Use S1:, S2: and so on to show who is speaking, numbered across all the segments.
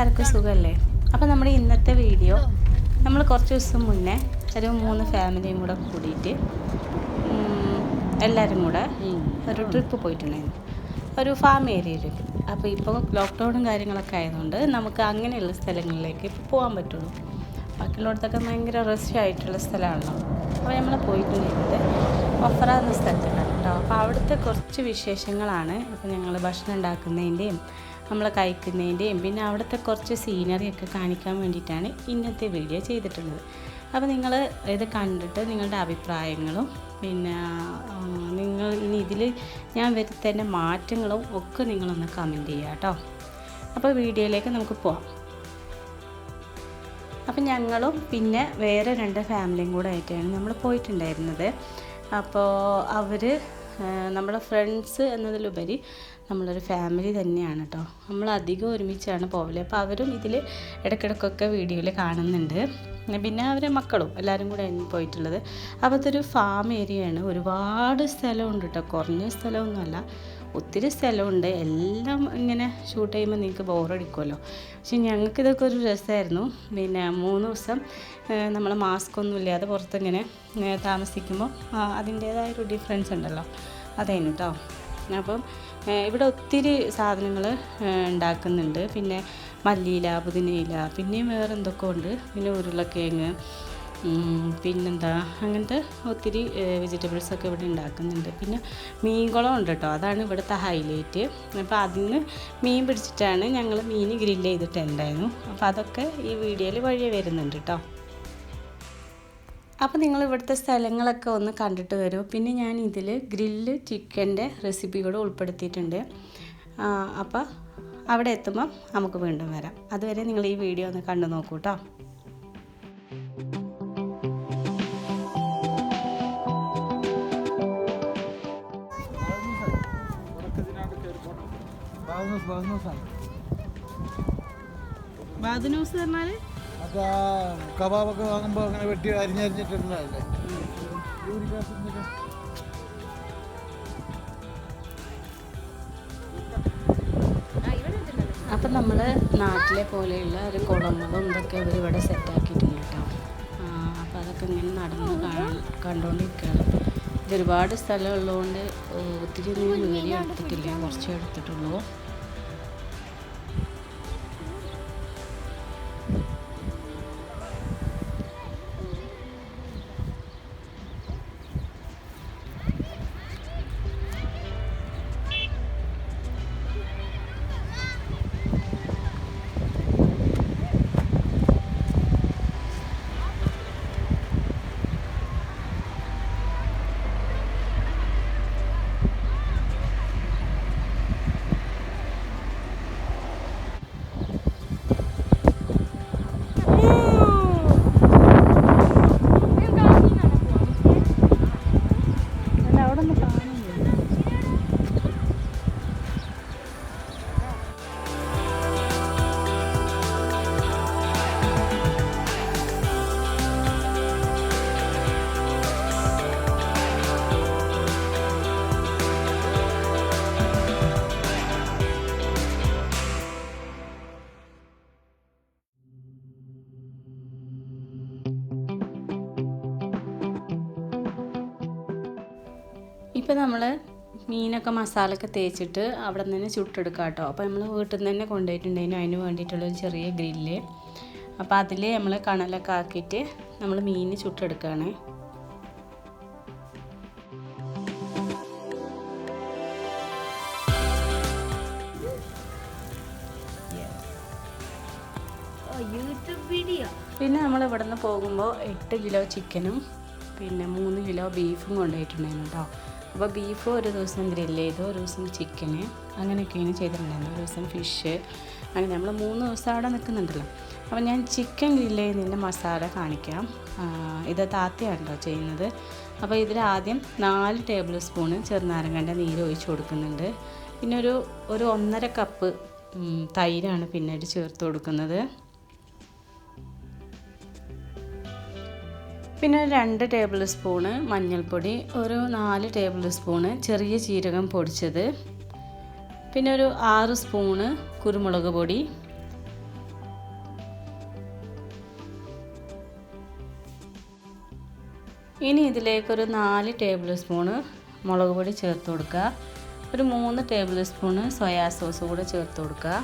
S1: എല്ലാവർക്കും സുഖമല്ലേ? അപ്പോൾ നമ്മുടെ ഇന്നത്തെ വീഡിയോ നമ്മൾ കുറച്ച് ദിവസം മുന്നേ ഒരു 3 ഫാമിലിയും കൂടെ കൂടിയിട്ട് എല്ലാവരും കൂടെ ഒരു ട്രിപ്പ് പോയിട്ടുണ്ടായിരുന്നു, ഒരു ഫാം ഏരിയയിലേക്ക്. അപ്പോൾ ഇപ്പോൾ ലോക്ക്ഡൗണും കാര്യങ്ങളൊക്കെ ആയതുകൊണ്ട് നമുക്ക് അങ്ങനെയുള്ള സ്ഥലങ്ങളിലേക്ക് പോകാൻ പറ്റുള്ളൂ. ബാക്കിയുള്ളിടത്തൊക്കെ ഭയങ്കര റഷ് ആയിട്ടുള്ള സ്ഥലമാണല്ലോ. അപ്പോൾ നമ്മൾ പോയിട്ടുണ്ടായിരുന്നത് ഒഫറ എന്ന സ്ഥലത്താണ് കേട്ടോ. അപ്പോൾ അവിടുത്തെ കുറച്ച് വിശേഷങ്ങളാണ് ഇപ്പോൾ ഞങ്ങൾ ഭക്ഷണം ഉണ്ടാക്കുന്നതിൻ്റെയും നമ്മൾ കഴിക്കുന്നതിൻ്റെയും പിന്നെ അവിടുത്തെ കുറച്ച് സീനറിയൊക്കെ കാണിക്കാൻ വേണ്ടിയിട്ടാണ് ഇന്നത്തെ വീഡിയോ ചെയ്തിട്ടുള്ളത്. അപ്പോൾ നിങ്ങൾ ഇത് കണ്ടിട്ട് നിങ്ങളുടെ അഭിപ്രായങ്ങളും പിന്നെ നിങ്ങൾ ഇനി ഇതിൽ ഞാൻ വരുത്തേണ്ട മാറ്റങ്ങളും ഒക്കെ നിങ്ങളൊന്ന് കമൻറ്റ് ചെയ്യുക കേട്ടോ. അപ്പോൾ വീഡിയോയിലേക്ക് നമുക്ക് പോവാം. അപ്പം ഞങ്ങളും പിന്നെ വേറെ 2 ഫാമിലിയും കൂടെ ആയിട്ടാണ് നമ്മൾ പോയിട്ടുണ്ടായിരുന്നത്. അപ്പോൾ അവർ നമ്മുടെ ഫ്രണ്ട്സ് എന്നതിലുപരി നമ്മളൊരു ഫാമിലി തന്നെയാണ് കേട്ടോ. നമ്മൾ അധികം ഒരുമിച്ചാണ് പോകല്. അപ്പോൾ അവരും ഇതിൽ ഇടയ്ക്കിടയ്ക്കൊക്കെ വീഡിയോയിൽ കാണുന്നുണ്ട്. പിന്നെ അവരെ മക്കളും എല്ലാവരും കൂടെ പോയിട്ടുള്ളത്. അപ്പോൾ ഇതൊരു ഫാം ഏരിയയാണ്. ഒരുപാട് സ്ഥലമുണ്ട് കേട്ടോ, കുറഞ്ഞ സ്ഥലമൊന്നുമല്ല, ഒത്തിരി സ്ഥലമുണ്ട്. എല്ലാം ഇങ്ങനെ ഷൂട്ട് ചെയ്യുമ്പോൾ നിങ്ങൾക്ക് ബോറടിക്കുമല്ലോ. പക്ഷെ ഞങ്ങൾക്കിതൊക്കെ ഒരു രസമായിരുന്നു. പിന്നെ 3 ദിവസം നമ്മൾ മാസ്ക് ഒന്നും ഇല്ലാതെ പുറത്തിങ്ങനെ താമസിക്കുമ്പോൾ അതിൻ്റേതായൊരു ഡിഫറൻസ് ഉണ്ടല്ലോ, അതായിരുന്നു കേട്ടോ. അപ്പം ഇവിടെ ഒത്തിരി സാധനങ്ങൾ ഉണ്ടാക്കുന്നുണ്ട്. പിന്നെ മല്ലിയില, പുതിനയില, പിന്നെയും വേറെ എന്തൊക്കെ ഉണ്ട്. പിന്നെ ഉരുളക്കിഴങ്ങ്, പിന്നെന്താ അങ്ങനത്തെ ഒത്തിരി വെജിറ്റബിൾസൊക്കെ ഇവിടെ ഉണ്ടാക്കുന്നുണ്ട്. പിന്നെ മീൻകുളം ഉണ്ട് കേട്ടോ, അതാണ് ഇവിടുത്തെ ഹൈലൈറ്റ്. അപ്പോൾ അതിന് മീൻ പിടിച്ചിട്ടാണ് ഞങ്ങൾ മീൻ ഗ്രില്ല് ചെയ്തിട്ടുണ്ടായിരുന്നു. അപ്പോൾ അതൊക്കെ ഈ വീഡിയോയിൽ വഴിയെ വരുന്നുണ്ട് കേട്ടോ. അപ്പോൾ നിങ്ങൾ ഇവിടുത്തെ സ്ഥലങ്ങളൊക്കെ ഒന്ന് കണ്ടിട്ട് വരൂ. പിന്നെ ഞാൻ ഇതിൽ ഗ്രില്ല് ചിക്കൻ്റെ റെസിപ്പി കൂടെ ഉൾപ്പെടുത്തിയിട്ടുണ്ട്. അപ്പോൾ അവിടെ എത്തുമ്പം നമുക്ക് വീണ്ടും വരാം. അതുവരെ നിങ്ങൾ ഈ വീഡിയോ ഒന്ന് കണ്ടു നോക്കൂ കേട്ടോ. ബാദനൂസ് പറഞ്ഞാൽ
S2: കബാബൊക്കെ വാങ്ങുമ്പോൾ അങ്ങനെ വെട്ടി അരിഞ്ഞരിഞ്ഞിട്ടുള്ളതല്ലേ.
S1: അപ്പം നമ്മൾ നാട്ടിലെ പോലെയുള്ള ഒരു കുളങ്ങളും ഇതൊക്കെ ഇവരിവിടെ സെറ്റാക്കിയിട്ടുണ്ട് കേട്ടോ. അപ്പോൾ അതൊക്കെ ഇങ്ങനെ നടന്ന് കണ്ടുകൊണ്ടിരിക്കുകയാണ്. ഇതൊരുപാട് സ്ഥലം ഉള്ളതുകൊണ്ട് ഒത്തിരി ഒന്നും വീഡിയോ എടുത്തിട്ടില്ല, കുറച്ചേ എടുത്തിട്ടുള്ളൂ. ഇപ്പോൾ നമ്മൾ മീനൊക്കെ മസാലയൊക്കെ തേച്ചിട്ട് അവിടെ നിന്ന് തന്നെ ചുട്ടെടുക്കാം കേട്ടോ. അപ്പോൾ നമ്മൾ വീട്ടിൽ നിന്ന് തന്നെ കൊണ്ടുപോയിട്ടുണ്ടായിരുന്നു അതിന് വേണ്ടിയിട്ടുള്ളൊരു ചെറിയ ഗ്രില്ല്. അപ്പോൾ അതിൽ നമ്മൾ കണലൊക്കെ ആക്കിയിട്ട് നമ്മൾ മീൻ ചുട്ടെടുക്കുകയാണ്. പിന്നെ നമ്മൾ ഇവിടെ നിന്ന് പോകുമ്പോൾ 8 കിലോ ചിക്കനും പിന്നെ 3 കിലോ ബീഫും കൊണ്ടുപോയിട്ടുണ്ടായിരുന്നു കേട്ടോ. അപ്പോൾ ബീഫ് ഒരു ദിവസം ഗ്രില്ല് ചെയ്തു, ഒരു ദിവസം ചിക്കന്, അങ്ങനെയൊക്കെയാണ് ചെയ്തിട്ടുണ്ടായിരുന്നു. ഒരു ദിവസം ഫിഷ്, അങ്ങനെ നമ്മൾ 3 ദിവസം അവിടെ നിൽക്കുന്നുണ്ടല്ലോ. അപ്പോൾ ഞാൻ ചിക്കൻ ഗ്രില്ല് ചെയ്യുന്നതിൻ്റെ മസാല കാണിക്കാം. ഇത് താത്തയാണ് കേട്ടോ ചെയ്യുന്നത്. അപ്പോൾ ഇതിൽ ആദ്യം 4 ടേബിൾ സ്പൂണ് ചെറുനാരങ്ങൻ്റെ നീര് ഒഴിച്ച് കൊടുക്കുന്നുണ്ട്. പിന്നെ ഒരു 1.5 കപ്പ് തൈരാണ് പിന്നീട് ചേർത്ത് കൊടുക്കുന്നത്. പിന്നെ 2 ടേബിൾ സ്പൂണ് മഞ്ഞൾപ്പൊടി, ഒരു 4 ടേബിൾ സ്പൂണ് ചെറിയ ജീരകം പൊടിച്ചത്, പിന്നെ ഒരു 6 സ്പൂണ് കുരുമുളക് പൊടി, ഇനി ഇതിലേക്കൊരു 4 ടേബിൾ സ്പൂണ് മുളക് പൊടി ചേർത്ത് കൊടുക്കുക. ഒരു 3 ടേബിൾ സ്പൂണ് സോയാ സോസ് കൂടെ ചേർത്ത് കൊടുക്കുക.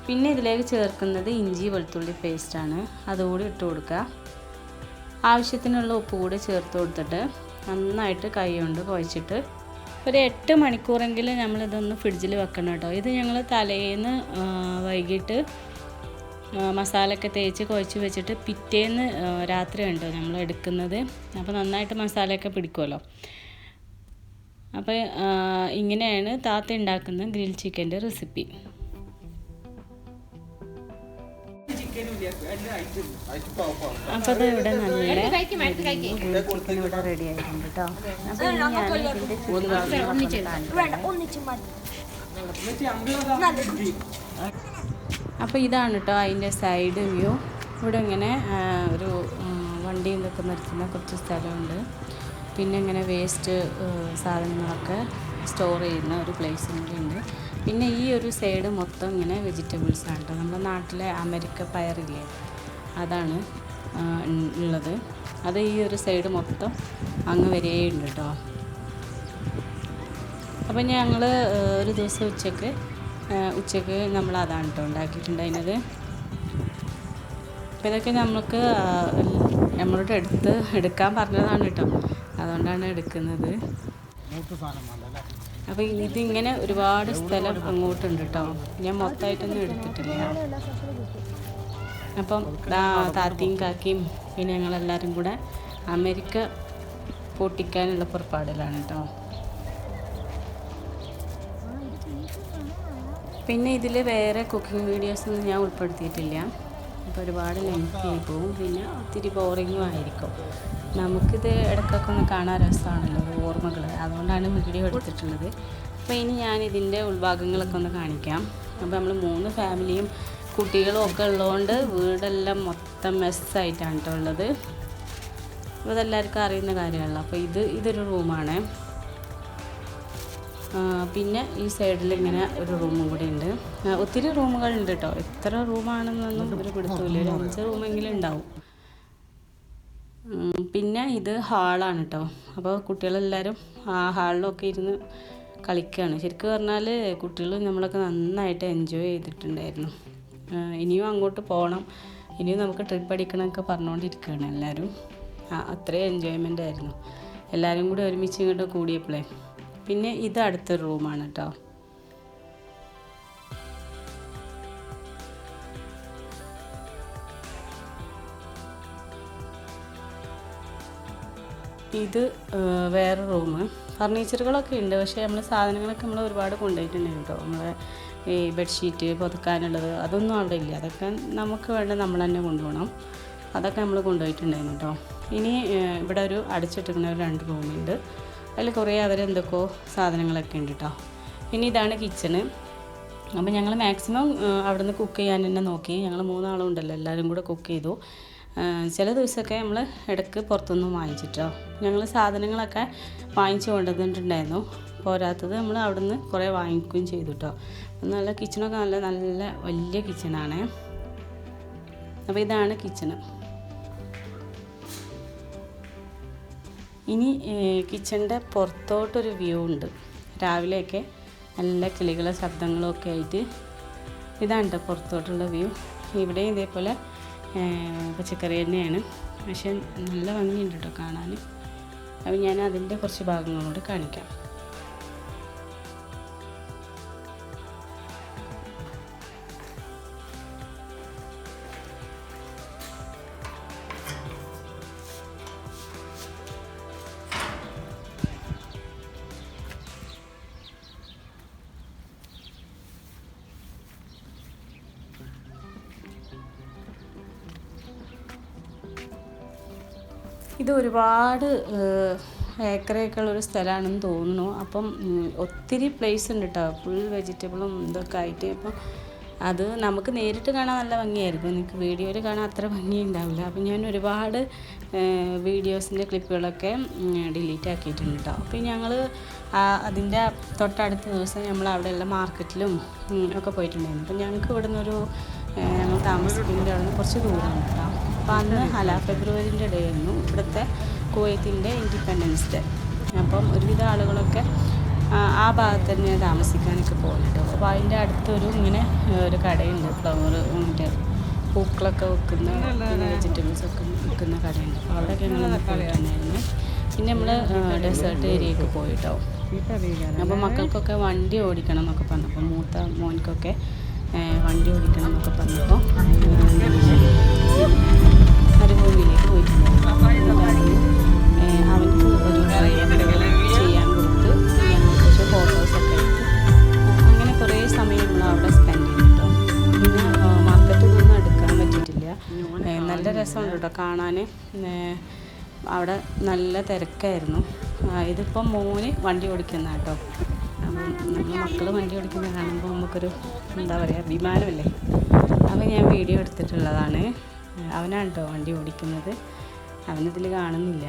S1: പിന്നെ ഇതിലേക്ക് ചേർക്കുന്നത് ഇഞ്ചി വെളുത്തുള്ളി പേസ്റ്റാണ്, അതുകൂടി ഇട്ട് കൊടുക്കുക. ആവശ്യത്തിനുള്ള ഉപ്പ് കൂടി ചേർത്ത് കൊടുത്തിട്ട് നന്നായിട്ട് കൈ കൊണ്ട് കുഴച്ചിട്ട് ഒരു 8 മണിക്കൂറെങ്കിലും നമ്മളിതൊന്ന് ഫ്രിഡ്ജിൽ വെക്കണം കേട്ടോ. ഇത് ഞങ്ങൾ തലേന്ന് വൈകിട്ട് മസാലയൊക്കെ തേച്ച് കുഴച്ച് വെച്ചിട്ട് പിറ്റേന്ന് രാത്രി ഉണ്ടോ നമ്മൾ എടുക്കുന്നത്. അപ്പോൾ നന്നായിട്ട് മസാലയൊക്കെ പിടിക്കുമല്ലോ. അപ്പോൾ ഇങ്ങനെയാണ് താത്ത ഉണ്ടാക്കുന്ന ഗ്രിൽ ചിക്കൻ്റെ റെസിപ്പി. അപ്പോൾ അത് ഇവിടെ നല്ല ചിക്കൻ ഇവിടെ റെഡി ആയിട്ടുണ്ട് കേട്ടോ. അപ്പോൾ ഇനി ഞാൻ ഇതിൻ്റെ അപ്പോൾ ഇതാണ് കേട്ടോ അതിൻ്റെ സൈഡ് വ്യൂ. ഇവിടെ ഇങ്ങനെ ഒരു വണ്ടി ഇതൊക്കെ നിർത്തുന്ന കുറച്ച് സ്ഥലമുണ്ട്. പിന്നെ ഇങ്ങനെ വേസ്റ്റ് സാധനങ്ങളൊക്കെ സ്റ്റോർ ചെയ്യുന്ന ഒരു പ്ലേസും കൂടി ഉണ്ട്. പിന്നെ ഈ ഒരു സൈഡ് മൊത്തം ഇങ്ങനെ വെജിറ്റബിൾസാണ് കേട്ടോ. നമ്മുടെ നാട്ടിലെ അമരിക്ക പയറില്ലേ, അതാണ് ഉള്ളത്. അത് ഈ ഒരു സൈഡ് മൊത്തം അങ്ങ് വരെയുണ്ട് കേട്ടോ. അപ്പം ഞങ്ങൾ ഒരു ദിവസം ഉച്ചക്ക് നമ്മൾ അതാണ് കേട്ടോ ഉണ്ടാക്കിയിട്ടുണ്ടായിരുന്നത്. അപ്പോൾ ഇതൊക്കെ നമുക്ക് നമ്മളോട് എടുക്കാൻ പറഞ്ഞതാണ് കേട്ടോ, അതുകൊണ്ടാണ് എടുക്കുന്നത്. അപ്പോൾ ഇതിങ്ങനെ ഒരുപാട് സ്ഥലം അങ്ങോട്ടുണ്ട് കേട്ടോ. ഞാൻ മൊത്തമായിട്ടൊന്നും എടുത്തിട്ടില്ല. അപ്പം താത്തയും കാക്കിയും പിന്നെ ഞങ്ങളെല്ലാവരും കൂടെ അമേരിക്ക പൊട്ടിക്കാനുള്ള പുറപ്പാടിലാണ് കേട്ടോ. പിന്നെ ഇതിൽ വേറെ കുക്കിംഗ് വീഡിയോസൊന്നും ഞാൻ ഉൾപ്പെടുത്തിയിട്ടില്ല. അപ്പോൾ ഒരുപാട് ലെങ്തി ആയി പോകും, പിന്നെ ഒത്തിരി ബോറിങ്ങും ആയിരിക്കും. നമുക്കിത് ഇടയ്ക്കൊക്കെ ഒന്ന് കാണാൻ രസമാണല്ലോ, ഓർമ്മകൾ, അതുകൊണ്ടാണ് വീഡിയോ എടുത്തിട്ടുള്ളത്. അപ്പോൾ ഇനി ഞാൻ ഇതിൻ്റെ ഉൾഭാഗങ്ങളൊക്കെ ഒന്ന് കാണിക്കാം. അപ്പോൾ നമ്മൾ 3 ഫാമിലിയും കുട്ടികളും ഒക്കെ ഉള്ളതുകൊണ്ട് വീടെല്ലാം മൊത്തം മെസ്സായിട്ടാണ് കേട്ടോ ഉള്ളത്. അപ്പോൾ അതെല്ലാവർക്കും അറിയുന്ന കാര്യമാണല്ലോ. അപ്പോൾ ഇതൊരു റൂമാണ്. പിന്നെ ഈ സൈഡിൽ ഇങ്ങനെ ഒരു റൂമും കൂടി ഉണ്ട്. ഒത്തിരി റൂമുകളുണ്ട് കേട്ടോ. എത്ര റൂമാണെന്നൊന്നും ഒരു പിടുത്തമില്ല, ഒരു 5 റൂമെങ്കിലും ഉണ്ടാവും. പിന്നെ ഇത് ഹാളാണ് കേട്ടോ. അപ്പോൾ കുട്ടികളെല്ലാവരും ആ ഹാളിലൊക്കെ ഇരുന്ന് കളിക്കുകയാണ്. ശരിക്കും പറഞ്ഞാൽ കുട്ടികൾ നമ്മളൊക്കെ നന്നായിട്ട് എൻജോയ് ചെയ്തിട്ടുണ്ടായിരുന്നു. ഇനിയും അങ്ങോട്ട് പോകണം, ഇനിയും നമുക്ക് ട്രിപ്പ് അടിക്കണമെന്നൊക്കെ പറഞ്ഞുകൊണ്ടിരിക്കുകയാണ് എല്ലാവരും. അത്രയും എൻജോയ്മെൻ്റ് ആയിരുന്നു എല്ലാവരും കൂടി ഒരുമിച്ച് ഇങ്ങോട്ട് കൂടിയപ്പോഴേ. പിന്നെ ഇത് അടുത്തൊരു റൂമാണ് കേട്ടോ. ഇത് വേറെ റൂം. ഫർണിച്ചറുകളൊക്കെ ഉണ്ട്, പക്ഷേ നമ്മൾ സാധനങ്ങളൊക്കെ നമ്മൾ ഒരുപാട് കൊണ്ടുപോയിട്ടുണ്ടായിരുന്നു കേട്ടോ. നമ്മളെ ഈ ബെഡ്ഷീറ്റ് പുതക്കാനുള്ളത് അതൊന്നും അവിടെ ഇല്ല. അതൊക്കെ നമുക്ക് വേണ്ട നമ്മൾ തന്നെ കൊണ്ടുപോകണം. അതൊക്കെ നമ്മൾ കൊണ്ടുപോയിട്ടുണ്ടായിരുന്നു കേട്ടോ. ഇനി ഇവിടെ ഒരു അടച്ചിട്ടിരിക്കുന്ന ഒരു 2 റൂമുണ്ട്. അതിൽ കുറേ അവരെന്തൊക്കെയോ സാധനങ്ങളൊക്കെ ഉണ്ട് കേട്ടോ. ഇനി ഇതാണ് കിച്ചണ്. അപ്പോൾ ഞങ്ങൾ മാക്സിമം അവിടെ നിന്ന് കുക്ക് ചെയ്യാൻ തന്നെ നോക്കി. ഞങ്ങൾ 3 ആളും ഉണ്ടല്ലോ, എല്ലാവരും കൂടെ കുക്ക് ചെയ്തു. ചില ദിവസമൊക്കെ നമ്മൾ ഇടയ്ക്ക് പുറത്തുനിന്ന് വാങ്ങിച്ചിട്ടോ. ഞങ്ങൾ സാധനങ്ങളൊക്കെ വാങ്ങിച്ചു കൊണ്ടുവന്നിട്ടുണ്ടായിരുന്നു. പോരാത്തത് നമ്മൾ അവിടെ നിന്ന് കുറേ വാങ്ങിക്കുകയും ചെയ്തു കേട്ടോ. നല്ല കിച്ചണൊക്കെ നല്ല വലിയ കിച്ചണാണ്. അപ്പോൾ ഇതാണ് കിച്ചണ്. ഇനി കിച്ചണിൻ്റെ പുറത്തോട്ടൊരു വ്യൂ ഉണ്ട്. രാവിലെയൊക്കെ നല്ല കിളികളെ ശബ്ദങ്ങളൊക്കെ ആയിട്ട് ഇതാണ് കേട്ടോ പുറത്തോട്ടുള്ള വ്യൂ. ഇവിടെ ഇതേപോലെ പച്ചക്കറി തന്നെയാണ്, പക്ഷെ നല്ല ഭംഗിയുണ്ട് കേട്ടോ കാണാൻ. അപ്പോൾ ഞാൻ അതിൻ്റെ കുറച്ച് ഭാഗങ്ങളോട് കാണിക്കാം. ഇത് ഒരുപാട് ഏക്കറേക്കുള്ളൊരു സ്ഥലമാണെന്ന് തോന്നുന്നു. അപ്പം ഒത്തിരി പ്ലേസ് ഉണ്ട് കേട്ടോ, ഫുൾ വെജിറ്റബിളും ഇതൊക്കെ ആയിട്ട്. അപ്പം അത് നമുക്ക് നേരിട്ട് കാണാൻ നല്ല ഭംഗിയായിരിക്കും, നിങ്ങൾക്ക് വീഡിയോയിൽ കാണാൻ അത്ര ഭംഗി ഉണ്ടാവില്ല. അപ്പം ഞാൻ ഒരുപാട് വീഡിയോസിൻ്റെ ക്ലിപ്പുകളൊക്കെ ഡിലീറ്റ് ആക്കിയിട്ടുണ്ട് കേട്ടോ. അപ്പം ഞങ്ങൾ അതിൻ്റെ തൊട്ടടുത്ത ദിവസം നമ്മൾ അവിടെയുള്ള മാർക്കറ്റിലും ഒക്കെ പോയിട്ടുണ്ടായിരുന്നു. അപ്പം ഞങ്ങൾക്ക് ഇവിടെ നിന്നൊരു ഞങ്ങൾ താമസിക്കുന്നതിൻ്റെ അവിടെ നിന്ന് കുറച്ച് ദൂരമാണ് കേട്ടോ. അപ്പോൾ അന്ന് ഫെബ്രുവരിൻ്റെ ഡേ ആയിരുന്നു ഇവിടുത്തെ കുവൈത്തിൻ്റെ ഇൻഡിപെൻഡൻസ് ഡേ. അപ്പം ഒരുവിധ ആളുകളൊക്കെ ആ ഭാഗത്ത് തന്നെ താമസിക്കാനൊക്കെ പോകുന്നുണ്ട്. അപ്പോൾ അതിൻ്റെ അടുത്തൊരു ഇങ്ങനെ ഒരു കടയുണ്ട്, ഫ്ലവർ മറ്റേ പൂക്കളൊക്കെ വെക്കുന്ന വെജിറ്റബിൾസ് ഒക്കെ വിൽക്കുന്ന കടയുണ്ട്. അപ്പോൾ അവിടെയൊക്കെ ഞങ്ങൾ പോയിട്ടുണ്ടായിരുന്നു. പിന്നെ നമ്മൾ ഡെസേർട്ട് ഏരിയയൊക്കെ പോയിട്ടോ. അപ്പോൾ മക്കൾക്കൊക്കെ വണ്ടി ഓടിക്കണം എന്നൊക്കെ പറഞ്ഞപ്പോൾ മൂത്ത മോൻക്കൊക്കെ വണ്ടി ഓടിക്കണം എന്നൊക്കെ പറഞ്ഞപ്പോൾ മരുഭൂമിയിലേക്ക് പോയിട്ടുണ്ടായിരുന്നു. അവൻക്ക് ഒരു ഡ്രൈവ് ചെയ്യാൻ കൊടുത്ത് ഞങ്ങൾ കുറച്ച് ഫോട്ടോസൊക്കെ എടുത്ത് അങ്ങനെ കുറേ സമയം നമ്മൾ അവിടെ സ്പെൻഡ് ചെയ്തിട്ടോ. പിന്നെ മാർക്കറ്റിലൊന്നും എടുക്കാൻ പറ്റിയിട്ടില്ല. നല്ല രസമുണ്ട് കേട്ടോ കാണാൻ. അവിടെ നല്ല തിരക്കായിരുന്നു. ഇതിപ്പം മോന് വണ്ടി ഓടിക്കുന്ന കേട്ടോ. അപ്പം നമ്മൾ മക്കൾ വണ്ടി ഓടിക്കുന്നത് കാണുമ്പോൾ നമുക്കൊരു എന്താ പറയുക അഭിമാനമല്ലേ. അപ്പോൾ ഞാൻ വീഡിയോ എടുത്തിട്ടുള്ളതാണ്. അവനാണ് കേട്ടോ വണ്ടി ഓടിക്കുന്നത്, അവനിതിൽ കാണുന്നില്ല.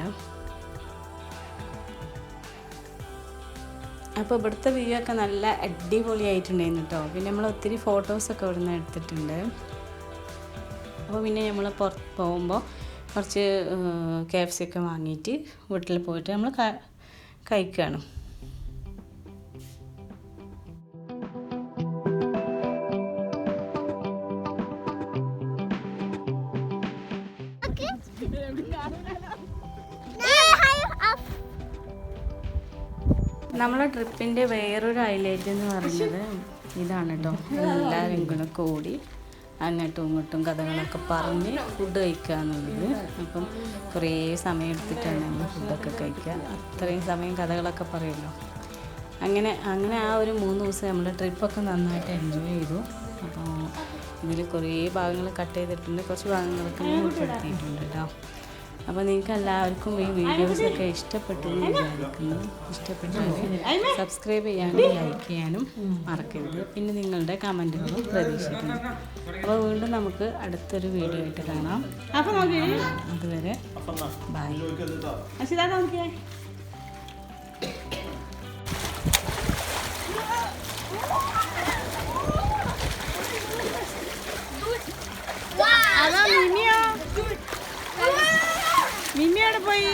S1: അപ്പോൾ ഇവിടുത്തെ വ്യൂ ഒക്കെ നല്ല അടിപൊളിയായിട്ടുണ്ടായിരുന്നു കേട്ടോ. പിന്നെ നമ്മൾ ഒത്തിരി ഫോട്ടോസൊക്കെ ഇവിടെ നിന്ന് എടുത്തിട്ടുണ്ട്. അപ്പോൾ പിന്നെ നമ്മൾ പുറത്ത് പോകുമ്പോൾ കുറച്ച് KFC ഒക്കെ വാങ്ങിയിട്ട് വീട്ടിൽ പോയിട്ട് നമ്മൾ കഴിക്കുകയാണ്. നമ്മളെ ട്രിപ്പിൻ്റെ വേറൊരു ഹൈലൈറ്റ് എന്ന് പറയുന്നത് ഇതാണ് കേട്ടോ. എല്ലാവരും കൂടെ കൂടി അങ്ങോട്ടും ഇങ്ങോട്ടും കഥകളൊക്കെ പറഞ്ഞ് ഫുഡ് കഴിക്കുക എന്നുള്ളത്. അപ്പം കുറേ സമയം എടുത്തിട്ടാണ് നമ്മൾ ഫുഡൊക്കെ കഴിക്കുക. അത്രയും സമയം കഥകളൊക്കെ പറയുമല്ലോ. അങ്ങനെ ആ ഒരു 3 ദിവസം നമ്മൾ ട്രിപ്പൊക്കെ നന്നായിട്ട് എൻജോയ് ചെയ്തു. അപ്പോൾ ഇതിൽ കുറേ ഭാഗങ്ങൾ കട്ട് ചെയ്തിട്ടുണ്ട്, കുറച്ച് ഭാഗങ്ങളൊക്കെ ഞാൻ ഉൾപ്പെടുത്തിയിട്ടുണ്ട് കേട്ടോ. അപ്പോൾ നിങ്ങൾക്ക് എല്ലാവർക്കും ഈ വീഡിയോസൊക്കെ ഇഷ്ടപ്പെട്ടു എന്ന് വിചാരിക്കുന്നു. ഇഷ്ടപ്പെട്ടാൽ സബ്സ്ക്രൈബ് ചെയ്യാനും ലൈക്ക് ചെയ്യാനും മറക്കരുത്. പിന്നെ നിങ്ങളുടെ കമൻറ്റുകളും പ്രതീക്ഷിക്കുന്നു. അപ്പോൾ വീണ്ടും നമുക്ക് അടുത്തൊരു വീഡിയോ ആയിട്ട് കാണാം. അതുവരെ ബൈ. മിമിയോടെ പോയി